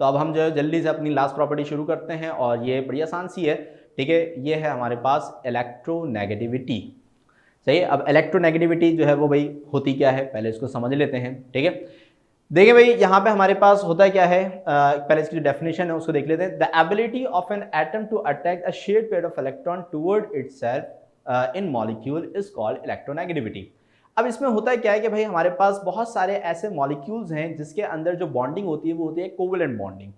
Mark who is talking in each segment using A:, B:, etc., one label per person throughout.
A: तो अब हम जो है जल्दी से अपनी लास्ट प्रॉपर्टी शुरू करते हैं और ये बड़ी आसान सी है, ठीक है। ये है हमारे पास इलेक्ट्रोनेगेटिविटी। सही है। अब इलेक्ट्रोनेगेटिविटी जो है वो भाई होती क्या है, पहले इसको समझ लेते हैं, ठीक है। देखिए भाई यहाँ पे हमारे पास होता क्या है, पहले इसकी जो डेफिनेशन है उसको देख लेते हैं। The ability of an atom to attract a shared pair of electron toward itself in molecule is called electronegativity. अब इसमें होता है क्या है कि भाई हमारे पास बहुत सारे ऐसे मॉलिक्यूल्स हैं जिसके अंदर जो बॉन्डिंग होती है वो होती है कोवेलेंट बॉन्डिंग।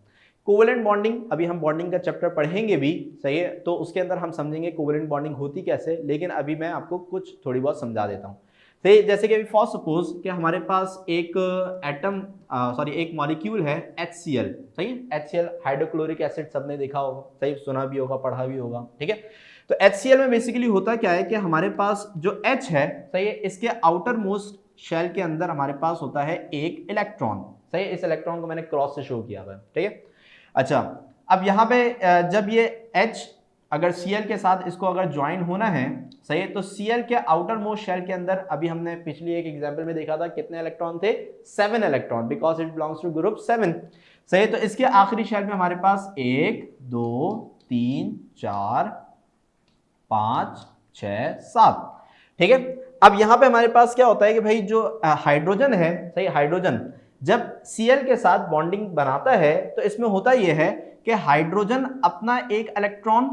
A: कोवेलेंट बॉन्डिंग अभी हम बॉन्डिंग का चैप्टर पढ़ेंगे भी, सही है, तो उसके अंदर हम समझेंगे कोवेलेंट बॉन्डिंग होती कैसे, लेकिन अभी मैं आपको कुछ थोड़ी बहुत समझा देता हूँ। सही, जैसे कि अभी फॉर सपोज कि हमारे पास एक एटम एक मॉलिक्यूल है HCl, सही है। HCl हाइड्रोक्लोरिक एसिड सबने देखा होगा, सही, सुना भी होगा, पढ़ा भी होगा, ठीक है। तो HCl में बेसिकली होता क्या है कि हमारे पास जो H है, सही है, इसके आउटर मोस्ट शेल के अंदर हमारे पास होता है एक इलेक्ट्रॉन, सही है। इस इलेक्ट्रॉन को मैंने क्रॉस से शो किया हुआ है, ठीक है। अच्छा, अब यहाँ पे जब ये H अगर Cl के साथ इसको अगर ज्वाइन होना है, सही है, तो Cl के आउटर मोस्ट शेल के अंदर अभी हमने पिछली एक एग्जांपल में देखा था कितने इलेक्ट्रॉन थे, 7 electron, because it belongs to group 7, सही है। तो इसके आखिरी शेल में हमारे पास 1 2 3 4 5 6 7, ठीक है। अब यहां पे हमारे पास क्या होता है कि भाई जो हाइड्रोजन है, सही, हाइड्रोजन जब Cl के साथ बॉन्डिंग बनाता है तो इसमें होता यह है कि हाइड्रोजन अपना एक इलेक्ट्रॉन,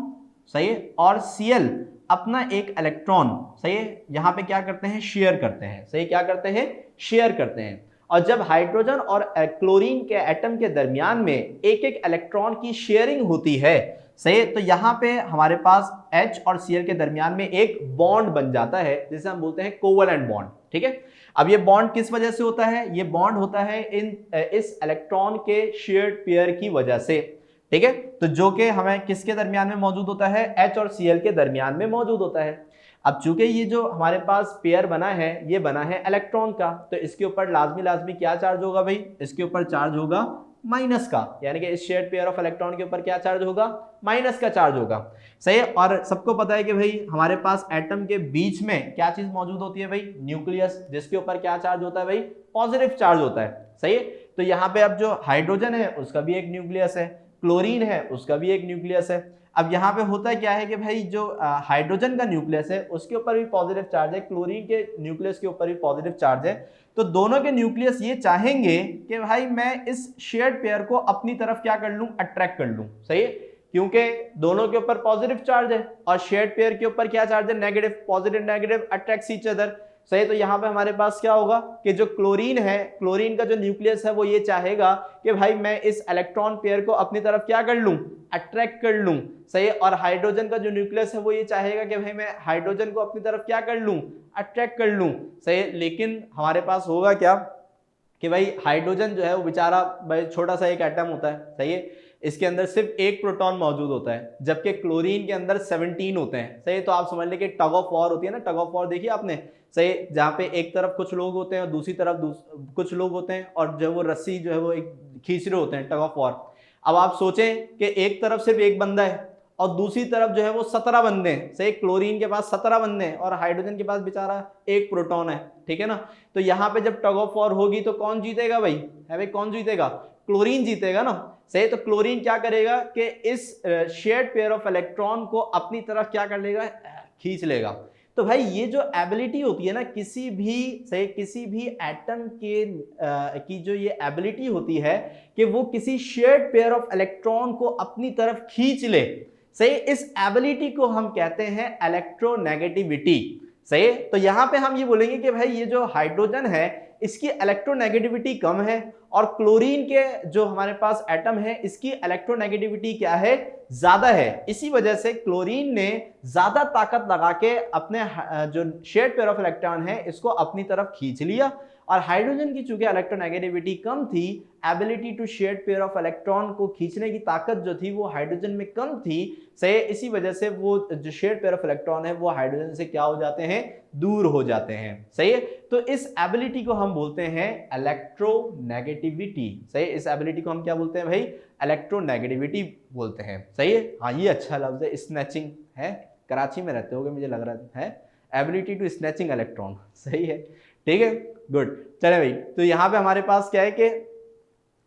A: सही है, और Cl अपना एक इलेक्ट्रॉन, सही है, यहां पे क्या करते हैं, शेयर करते हैं, सही, क्या करते हैं, शेयर करते हैं। और जब हाइड्रोजन और क्लोरीन के एटम के दरमियान में एक एक इलेक्ट्रॉन की शेयरिंग होती है, सही है, तो यहां पे हमारे पास H और Cl के दरमियान में एक बॉन्ड बन जाता है जिसे हम बोलते हैं कोवेलेंट बॉन्ड, ठीक है। अब ये बॉन्ड किस वजह से होता है, ये बॉन्ड होता है इस इलेक्ट्रॉन के शेयर्ड पेयर की वजह से, ठीक है। तो जो कि हमें किसके दरमियान में मौजूद होता है, H और Cl के दरमियान में मौजूद होता है। अब चूंकि ये जो हमारे पास पेयर बना है ये बना है इलेक्ट्रॉन का, तो इसके ऊपर लाजमी क्या चार्ज होगा भाई, इसके ऊपर चार्ज होगा माइनस का, यानी कि इस शेयर्ड पेयर ऑफ इलेक्ट्रॉन के ऊपर क्या चार्ज होगा, माइनस का चार्ज होगा, सही है। और सबको पता है कि भाई हमारे पास एटम के बीच में क्या चीज मौजूद होती है भाई, न्यूक्लियस, जिसके ऊपर क्या चार्ज होता है भाई, पॉजिटिव चार्ज होता है, सही है। तो यहाँ पे अब जो हाइड्रोजन है उसका भी एक न्यूक्लियस है, क्लोरीन है उसका भी एक न्यूक्लियस है। अब यहाँ पे होता क्या है कि भाई जो हाइड्रोजन का न्यूक्लियस है उसके ऊपर भी पॉजिटिव चार्ज है, क्लोरीन के न्यूक्लियस के ऊपर भी पॉजिटिव चार्ज है। तो दोनों के न्यूक्लियस ये चाहेंगे कि भाई मैं इस शेयर्ड पेयर को अपनी तरफ क्या कर लूं, अट्रैक्ट कर लूं, सही है, क्योंकि दोनों के ऊपर पॉजिटिव चार्ज है और शेयर्ड पेयर के ऊपर क्या चार्ज है, negative, positive negative attract each other, सही। तो यहां पे हमारे पास क्या होगा कि जो क्लोरीन है, क्लोरीन का जो न्यूक्लियस है वो ये चाहेगा कि भाई मैं इस इलेक्ट्रॉन पेयर को अपनी तरफ क्या कर लूं, अट्रैक्ट कर लूं, सही। और हाइड्रोजन का जो न्यूक्लियस है वो ये चाहेगा कि भाई मैं हाइड्रोजन को अपनी तरफ क्या कर लूं, अट्रैक्ट कर लूं, सही। लेकिन हमारे पास होगा क्या कि भाई हाइड्रोजन जो है वो बेचारा भाई छोटा सा एक एटम होता है, सही है, इसके अंदर सिर्फ एक प्रोटॉन मौजूद होता है, जबकि क्लोरीन के अंदर 17 होते हैं, सही। तो आप समझ लें कि टग ऑफ वॉर होती है ना, टग ऑफ वॉर देखिए आपने, सही, जहां पे एक तरफ कुछ लोग होते हैं और दूसरी तरफ कुछ लोग होते हैं और जो वो रस्सी जो है वो एक खींच रहे होते हैं, टग ऑफ वॉर। अब आप सोचें कि एक तरफ सिर्फ एक बंदा है और दूसरी तरफ जो है वो 17 बंदे हैं, सही। क्लोरीन के पास 17 बंदे हैं और हाइड्रोजन के पास बेचारा एक प्रोटॉन है, ठीक है ना। तो यहाँ पे जब टग ऑफ वॉर होगी तो कौन जीतेगा भाई, है भाई, कौन जीतेगा, क्लोरीन जीतेगा ना, सही। तो क्लोरीन क्या करेगा कि इस शेयर्ड पेयर ऑफ इलेक्ट्रॉन को अपनी तरफ क्या कर लेगा, खींच लेगा। तो भाई ये जो एबिलिटी होती है ना किसी भी, सही, किसी भी एटम के की जो ये एबिलिटी होती है कि वो किसी शेयर्ड पेयर ऑफ इलेक्ट्रॉन को अपनी तरफ खींच ले, सही, इस एबिलिटी को हम कहते हैं इलेक्ट्रोनेगेटिविटी, सही। तो यहां पे हम ये बोलेंगे कि भाई ये जो हाइड्रोजन है इसकी इलेक्ट्रोनेगेटिविटी कम है और क्लोरीन के जो हमारे पास एटम है इसकी इलेक्ट्रोनेगेटिविटी क्या है, ज्यादा है। इसी वजह से क्लोरीन ने ज्यादा ताकत लगा के अपने जो शेयर्ड पेयर ऑफ इलेक्ट्रॉन है इसको अपनी तरफ खींच लिया और हाइड्रोजन की चूंकि इलेक्ट्रोनेगेटिविटी कम थी, ability to shared pair of electron को खींचने की ताकत जो थी वो हाइड्रोजन में कम थी, सही। इसी वजह से वो जो शेयर्ड पेयर ऑफ इलेक्ट्रॉन है वो हाइड्रोजन से क्या हो जाते हैं, दूर हो जाते हैं, सही है। तो इस एबिलिटी को हम बोलते हैं इलेक्ट्रोनेगेटिविटी, सही। इस एबिलिटी को हम क्या बोलते हैं भाई, इलेक्ट्रोनेगेटिविटी बोलते हैं, सही है। हाँ ये अच्छा लफ्ज है, स्नैचिंग है, कराची में रहते होगे मुझे लग रहा है, एबिलिटी टू स्नैचिंग इलेक्ट्रॉन, सही है, ठीक है, गुड। चले भाई, तो यहाँ पे हमारे पास क्या है कि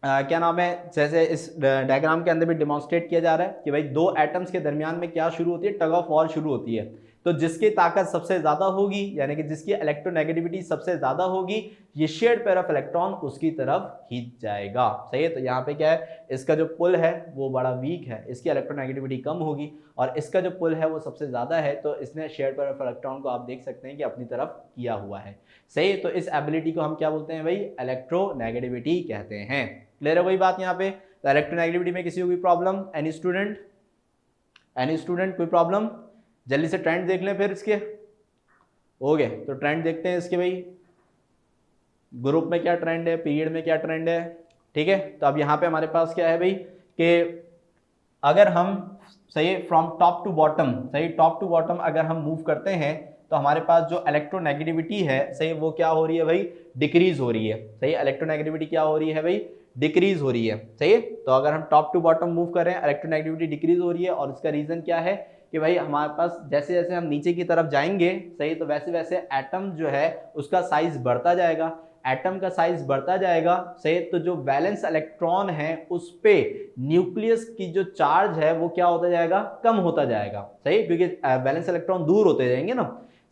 A: क्या नाम है, जैसे इस डायग्राम के अंदर भी डिमॉन्स्ट्रेट किया जा रहा है कि भाई दो एटम्स के दरमियान में क्या शुरू होती है, टग ऑफ वॉर शुरू होती है। तो जिसकी ताकत सबसे ज्यादा होगी, यानी कि जिसकी इलेक्ट्रोनेगेटिविटी सबसे ज्यादा होगी, ये शेयर्ड पेयर ऑफ इलेक्ट्रॉन उसकी तरफ खींच जाएगा। सही है। तो यहाँ पे क्या है, इसका जो पुल है वो बड़ा वीक है, इसकी इलेक्ट्रोनेगेटिविटी कम होगी, और इसका जो पुल है वो सबसे ज्यादा है, तो इसने शेयर्ड पेयर ऑफ इलेक्ट्रॉन को आप देख सकते हैं कि अपनी तरफ किया हुआ है। सही है। तो इस एबिलिटी को हम क्या बोलते हैं भाई, इलेक्ट्रोनेगेटिविटी कहते हैं। क्लियर है कोई बात यहाँ पे। तो इलेक्ट्रोनेगेटिविटी में किसी को कोई problem, any student, any student कोई प्रॉब्लम? जल्दी से ट्रेंड देख लें फिर इसके। हो गए तो ट्रेंड देखते हैं इसके भाई, ग्रुप में क्या ट्रेंड है, पीरियड में क्या ट्रेंड है। ठीक है। तो अब यहाँ पे हमारे पास क्या है भाई कि अगर हम सही फ्रॉम टॉप टू बॉटम, सही टॉप टू बॉटम अगर हम मूव करते हैं तो हमारे पास जो इलेक्ट्रोनेगेटिविटी है सही वो क्या हो रही है भाई, डिक्रीज हो रही है। सही, इलेक्ट्रोनेगेटिविटी क्या हो रही है भाई, डिक्रीज हो रही है। सही है। तो अगर हम टॉप टू बॉटम मूव कर रहे हैं, इलेक्ट्रोनेगेटिविटी डिक्रीज हो रही है, और इसका रीजन क्या है कि भाई हमारे पास जैसे जैसे हम नीचे की तरफ जाएंगे, सही, तो वैसे वैसे एटम जो है उसका साइज बढ़ता जाएगा, एटम का साइज बढ़ता जाएगा। सही। तो जो वैलेंस इलेक्ट्रॉन है उस पे न्यूक्लियस की जो चार्ज है वो क्या होता जाएगा, कम होता जाएगा। सही, क्योंकि वैलेंस इलेक्ट्रॉन दूर होते जाएंगे ना।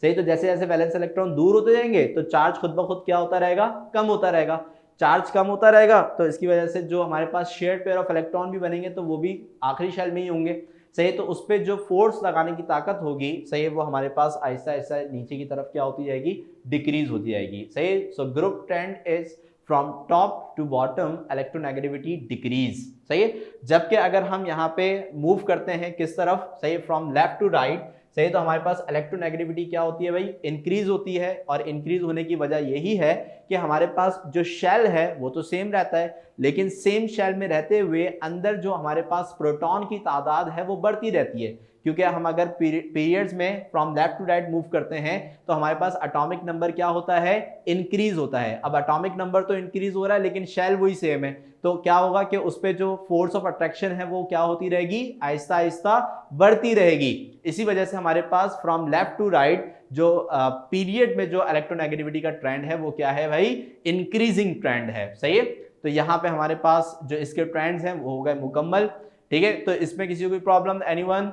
A: सही। तो जैसे जैसे वैलेंस इलेक्ट्रॉन दूर होते जाएंगे तो चार्ज खुद ब खुद क्या होता रहेगा, कम होता रहेगा। चार्ज कम होता रहेगा तो इसकी वजह से जो हमारे पास शेयर्ड पेयर ऑफ इलेक्ट्रॉन भी बनेंगे तो वो भी आखिरी शेल में ही होंगे। सही। तो उस पर जो फोर्स लगाने की ताकत होगी, सही, वो हमारे पास आहिस्ता आहिस्ता नीचे की तरफ क्या होती जाएगी, डिक्रीज होती जाएगी। सही। So group trend is from top to bottom, electronegativity decrease. सही है। जबकि अगर हम यहाँ पे मूव करते हैं किस तरफ, सही, फ्रॉम लेफ्ट टू राइट, सही, तो हमारे पास इलेक्ट्रोनेगेटिविटी क्या होती है भाई, इंक्रीज होती है। और इंक्रीज होने की वजह यही है कि हमारे पास जो शेल है वो तो सेम रहता है, लेकिन सेम शेल में रहते हुए अंदर जो हमारे पास प्रोटॉन की तादाद है वो बढ़ती रहती है। क्योंकि हम अगर पीरियड्स में from left to right move करते हैं तो हमारे पास एटॉमिक नंबर क्या होता है, इंक्रीज होता है। अब एटॉमिक नंबर तो इंक्रीज हो रहा है लेकिन शेल वही सेम है, तो क्या होगा कि उस पे जो फोर्स ऑफ अट्रैक्शन है वो क्या होती रहेगी, आहिस्ता आहिस्ता बढ़ती रहेगी। इसी वजह से हमारे पास फ्रॉम लेफ्ट टू राइट जो पीरियड में जो इलेक्ट्रोनेगेटिविटी का ट्रेंड है वो क्या है भाई, इंक्रीजिंग ट्रेंड है। सही है। तो यहाँ पे हमारे पास जो इसके ट्रेंड्स हैं वो हो गए मुकम्मल। ठीक है। तो इसमें किसी को कोई प्रॉब्लम, एनीवन,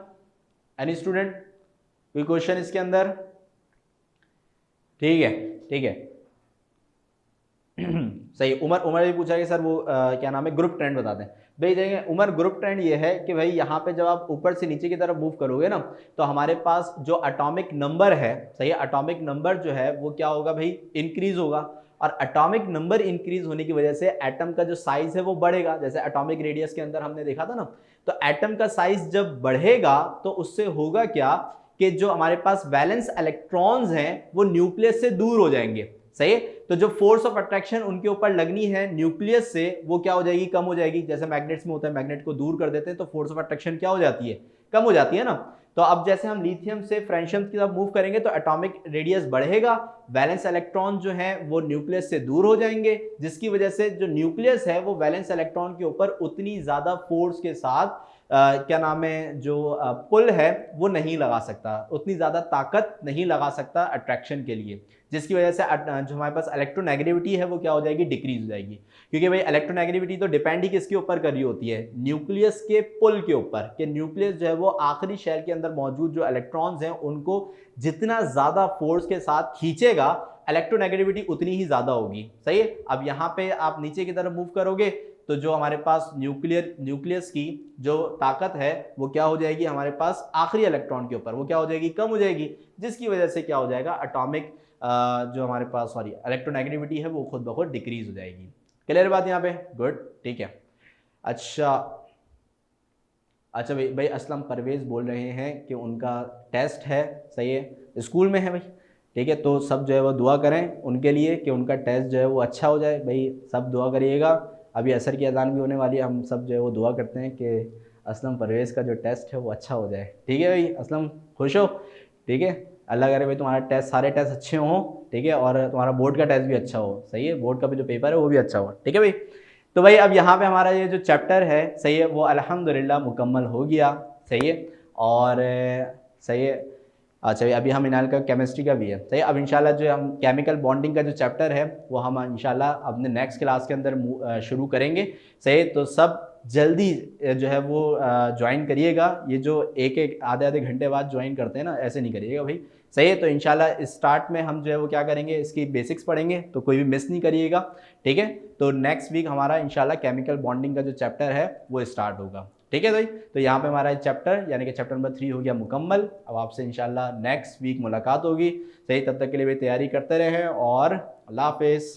A: एनी स्टूडेंट, कोई क्वेश्चन इसके अंदर? ठीक है। ठीक है। सही। उमर भी पूछा कि सर वो क्या नाम है, ग्रुप ट्रेंड बताते हैं। भाई देखेंगे उमर, ग्रुप ट्रेंड ये है कि भाई यहाँ पे जब आप ऊपर से नीचे की तरफ मूव करोगे ना तो हमारे पास जो एटॉमिक नंबर है, सही, एटॉमिक नंबर जो है वो क्या होगा भाई, इंक्रीज होगा। और एटॉमिक नंबर इंक्रीज होने की वजह से एटम का जो साइज है वो बढ़ेगा। जैसे एटॉमिक रेडियस के अंदर हमने देखा था ना, तो एटम का साइज जब बढ़ेगा तो उससे होगा क्या कि जो हमारे पास वैलेंस इलेक्ट्रॉन्स हैं वो न्यूक्लियस से दूर हो जाएंगे। सही। तो जो फोर्स ऑफ अट्रैक्शन उनके ऊपर लगनी है न्यूक्लियस से वो क्या हो जाएगी, कम हो जाएगी। जैसे मैग्नेट्स में होता है, मैग्नेट को दूर कर देते हैं तो फोर्स ऑफ अट्रैक्शन क्या हो जाती है, कम हो जाती है ना। तो अब जैसे हम लिथियम से फ्रेंशियम की तरफ मूव करेंगे तो एटॉमिक रेडियस बढ़ेगा, वैलेंस इलेक्ट्रॉन जो है वो न्यूक्लियस से दूर हो जाएंगे, जिसकी वजह से जो न्यूक्लियस है वो वैलेंस इलेक्ट्रॉन के ऊपर उतनी ज्यादा फोर्स के साथ क्या नाम है, जो पुल है वो नहीं लगा सकता, उतनी ज्यादा ताकत नहीं लगा सकता अट्रैक्शन के लिए, जिसकी वजह से जो हमारे पास इलेक्ट्रोनेगेटिविटी है वो क्या हो जाएगी, डिक्रीज हो जाएगी। क्योंकि भाई इलेक्ट्रोनेगेटिविटी तो डिपेंड ही किसके ऊपर कर रही होती है, न्यूक्लियस के पुल के ऊपर, कि न्यूक्लियस जो है वो आखिरी शेल के अंदर मौजूद जो इलेक्ट्रॉन्स हैं उनको जितना ज्यादा फोर्स के साथ खींचेगा इलेक्ट्रोनेगेटिविटी उतनी ही ज्यादा होगी। सही है। अब यहाँ पे आप नीचे की तरफ मूव करोगे तो जो हमारे पास न्यूक्लियस की जो ताकत है वो क्या हो जाएगी, हमारे पास आखिरी इलेक्ट्रॉन के ऊपर वो क्या हो जाएगी, कम हो जाएगी, जिसकी वजह से क्या हो जाएगा, एटॉमिक जो हमारे पास इलेक्ट्रोनेगेटिविटी है वो खुद ब खुद डिक्रीज हो जाएगी। क्लियर बात यहाँ पे? गुड। ठीक है। अच्छा भाई असलम परवेज बोल रहे हैं कि उनका टेस्ट है, सही है, स्कूल में है भाई। ठीक है। तो सब जो है वो दुआ करें उनके लिए कि उनका टेस्ट जो है वो अच्छा हो जाए। भाई सब दुआ करिएगा। अभी असर की अजान भी होने वाली है, हम सब जो है वो दुआ करते हैं कि असलम परवेज का जो टेस्ट है वो अच्छा हो जाए। ठीक है भाई असलम, खुश हो? ठीक है। अल्लाह करे भाई तुम्हारा टेस्ट, सारे टेस्ट अच्छे हों। ठीक है। और तुम्हारा बोर्ड का टेस्ट भी अच्छा हो। सही है। बोर्ड का भी जो पेपर है वो भी अच्छा हो। ठीक है भाई। तो भाई अब यहाँ पे हमारा ये जो चैप्टर है, सही है, वो अल्हम्दुलिल्लाह मुकम्मल हो गया। सही है। और सही है, अच्छा अभी हम इनऑर्गेनिक केमिस्ट्री का भी है, सही। अब इंशाल्लाह जो हम केमिकल बॉन्डिंग का जो चैप्टर है वो हम इंशाल्लाह अपने नेक्स्ट क्लास के अंदर शुरू करेंगे, सही। तो सब जल्दी जो है वो ज्वाइन करिएगा। ये जो एक एक आधे आधे घंटे बाद ज्वाइन करते हैं ना, ऐसे नहीं करिएगा भाई, सही है। तो इंशाल्लाह स्टार्ट में हम जो है वो क्या करेंगे, इसकी बेसिक्स पढ़ेंगे, तो कोई भी मिस नहीं करिएगा, ठीक है। तो नेक्स्ट वीक हमारा इंशाल्लाह केमिकल बॉन्डिंग का जो चैप्टर है वो स्टार्ट होगा, ठीक है भाई। तो यहाँ पे हमारा चैप्टर यानी कि चैप्टर नंबर 3 हो गया मुकम्मल। अब आपसे इंशाल्लाह नेक्स्ट वीक मुलाकात होगी, सही। तब तक के लिए भी तैयारी करते रहें और अल्लाह हाफिज़।